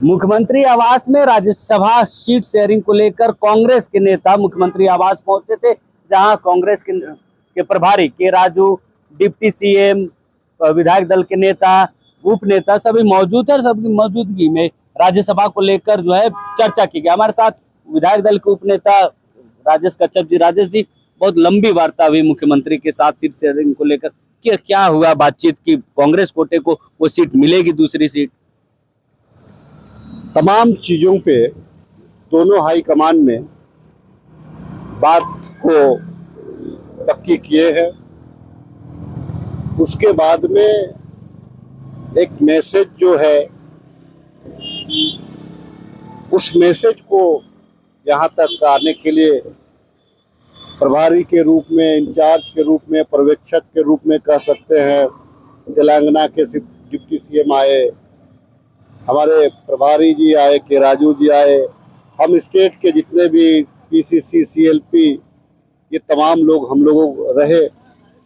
मुख्यमंत्री आवास में राज्यसभा सीट शेयरिंग को लेकर कांग्रेस के नेता मुख्यमंत्री आवास पहुंचे थे, जहां कांग्रेस के प्रभारी के राजू, डिप्टी सीएम, विधायक दल के नेता, उप नेता सभी मौजूद है। सबकी मौजूदगी में राज्यसभा को लेकर जो है चर्चा की गई। हमारे साथ विधायक दल के उप नेता राजेश कच्छप जी। राजेश जी, बहुत लंबी वार्ता हुई मुख्यमंत्री के साथ सीट शेयरिंग को लेकर, क्या हुआ बातचीत की? कांग्रेस कोटे को वो सीट मिलेगी, दूसरी सीट? तमाम चीजों पे दोनों हाईकमान ने बात को पक्की किए हैं। उसके बाद में एक मैसेज जो है, उस मैसेज को यहाँ तक आने के लिए प्रभारी के रूप में, इंचार्ज के रूप में, पर्यवेक्षक के रूप में कह सकते हैं, तेलंगाना के डिप्टी सीएम आए, हमारे प्रभारी जी आए, के राजू जी आए, हम स्टेट के जितने भी पीसीसी, सीएलपी, ये तमाम लोग हम लोगों रहे।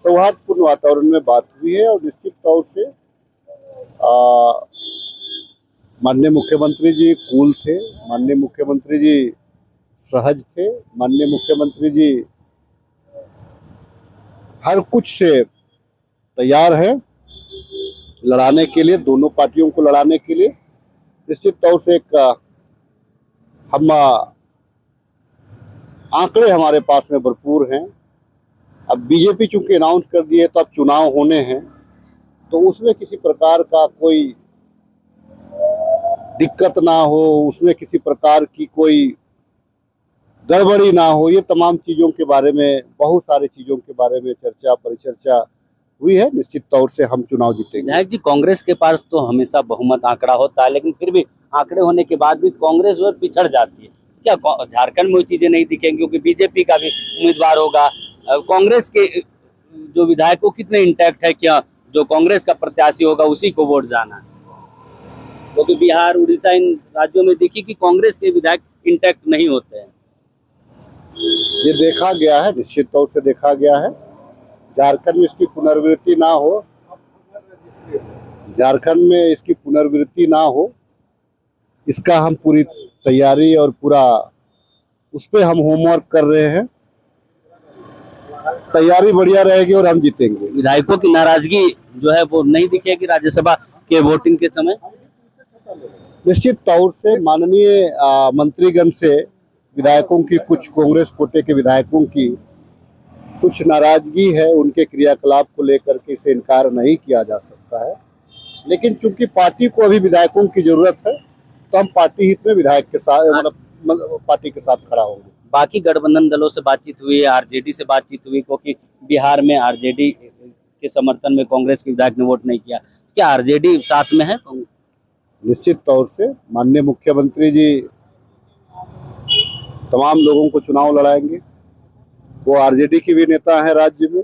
सौहार्दपूर्ण वातावरण में बात हुई है और निश्चित तौर से माननीय मुख्यमंत्री जी कूल थे, माननीय मुख्यमंत्री जी सहज थे, माननीय मुख्यमंत्री जी हर कुछ से तैयार है लड़ाने के लिए, दोनों पार्टियों को लड़ाने के लिए। निश्चित तौर से एक हम आंकड़े हमारे पास में भरपूर हैं। अब बीजेपी चूंकि अनाउंस कर दिए तो अब चुनाव होने हैं, तो उसमें किसी प्रकार का कोई दिक्कत ना हो, उसमें किसी प्रकार की कोई गड़बड़ी ना हो, ये तमाम चीज़ों के बारे में, बहुत सारी चीज़ों के बारे में चर्चा परिचर्चा हुई है। निश्चित तौर से हम चुनाव जीतेंगे। विधायक जी, कांग्रेस के पास तो हमेशा बहुमत आंकड़ा होता है, लेकिन फिर भी आंकड़े होने के बाद भी कांग्रेस जो है पिछड़ जाती है। क्या झारखंड में वो चीजें नहीं दिखेंगी? क्योंकि बीजेपी का भी उम्मीदवार होगा, कांग्रेस के जो विधायक को कितने इंटैक्ट है? क्या जो कांग्रेस का प्रत्याशी होगा उसी को वोट जाना है? क्योंकि बिहार, उड़ीसा, इन राज्यों में देखिए कि कांग्रेस के विधायक इंटैक्ट नहीं होते हैं। ये देखा गया है, निश्चित तौर से देखा गया है। झारखंड में इसकी पुनरावृत्ति ना हो, झारखंड में इसकी पुनरावृत्ति ना हो, इसका हम पूरी तैयारी और पूरा उस पर हम होमवर्क कर रहे हैं। तैयारी बढ़िया रहेगी और हम जीतेंगे। विधायकों की नाराजगी जो है वो नहीं दिखेगी राज्यसभा के वोटिंग के समय? निश्चित तौर से माननीय मंत्रीगण से विधायकों की, कुछ कांग्रेस कोटे के विधायकों की कुछ नाराजगी है, उनके क्रियाकलाप को लेकर के इसे इनकार नहीं किया जा सकता है। लेकिन चूंकि पार्टी को अभी विधायकों की जरूरत है, तो हम पार्टी हित में विधायक के साथ, मतलब पार्टी के साथ खड़ा होंगे। बाकी गठबंधन दलों से बातचीत हुई है, आरजेडी से बातचीत हुई, क्योंकि बिहार में आरजेडी के समर्थन में कांग्रेस के विधायक ने वोट नहीं किया। क्या आरजेडी साथ में है? निश्चित तौर से माननीय मुख्यमंत्री जी तमाम लोगों को चुनाव लड़ाएंगे। वो आरजेडी के भी नेता हैं राज्य में,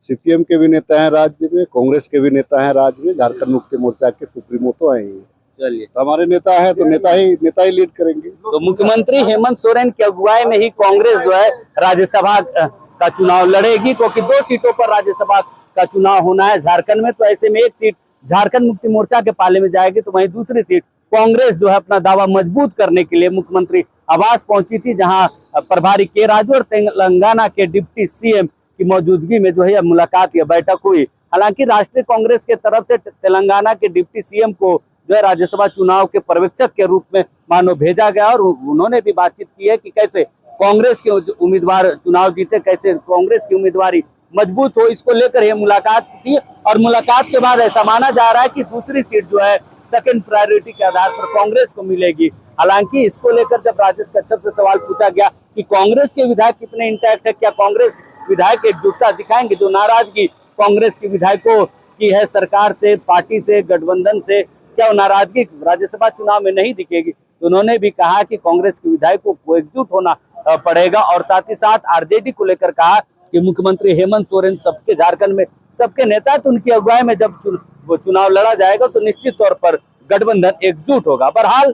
सीपीएम के भी नेता हैं राज्य में, कांग्रेस के भी नेता हैं राज्य में, झारखंड मुक्ति मोर्चा के सुप्रीमो तो हैं ही। चलिए, तो हमारे नेता है तो नेता ही लीड करेंगे। तो मुख्यमंत्री हेमंत सोरेन की अगुवाई में ही कांग्रेस जो है राज्यसभा का चुनाव लड़ेगी, क्योंकि 2 सीटों पर राज्यसभा का चुनाव होना है झारखंड में। तो ऐसे में एक सीट झारखंड मुक्ति मोर्चा के पाले में जाएगी, तो वहीं दूसरी सीट कांग्रेस जो है अपना दावा मजबूत करने के लिए मुख्यमंत्री आवास पहुंची थी, जहां प्रभारी के राजू और तेलंगाना के डिप्टी सीएम की मौजूदगी में जो है मुलाकात या बैठक हुई। हालांकि राष्ट्रीय कांग्रेस के तरफ से तेलंगाना के डिप्टी सीएम को जो है राज्यसभा चुनाव के पर्यवेक्षक के रूप में मानो भेजा गया, और उन्होंने भी बातचीत की है कि कैसे कांग्रेस के उम्मीदवार चुनाव जीते, कैसे कांग्रेस की उम्मीदवारी मजबूत हो, इसको लेकर यह मुलाकात थी। और मुलाकात के बाद ऐसा माना जा रहा है कि दूसरी सीट जो है सेकंड प्रायोरिटी के आधार पर कांग्रेस को मिलेगी। हालांकि इसको लेकर जब राजेश कच्छप से सवाल पूछा गया कि कांग्रेस के विधायक कितने इंटैक्ट है, क्या कांग्रेस विधायक एकजुटता दिखाएंगे, जो नाराजगी कांग्रेस के विधायकों की है सरकार से, पार्टी से, गठबंधन से, क्या वो नाराजगी राज्यसभा चुनाव में नहीं दिखेगी? तो उन्होंने भी कहा कि कांग्रेस के विधायकों को एकजुट होना पड़ेगा, और साथ ही साथ आरजेडी को लेकर कहा कि मुख्यमंत्री हेमंत सोरेन सबके, झारखंड में सबके नेता, तो उनकी अगुवाई में जब चुनाव लड़ा जाएगा तो निश्चित तौर पर गठबंधन एकजुट होगा। बहरहाल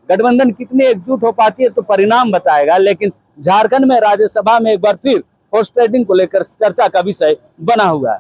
गठबंधन कितनी एकजुट हो पाती है तो परिणाम बताएगा, लेकिन झारखंड में राज्यसभा में एक बार फिर हॉर्स ट्रेडिंग को लेकर चर्चा का विषय बना हुआ है।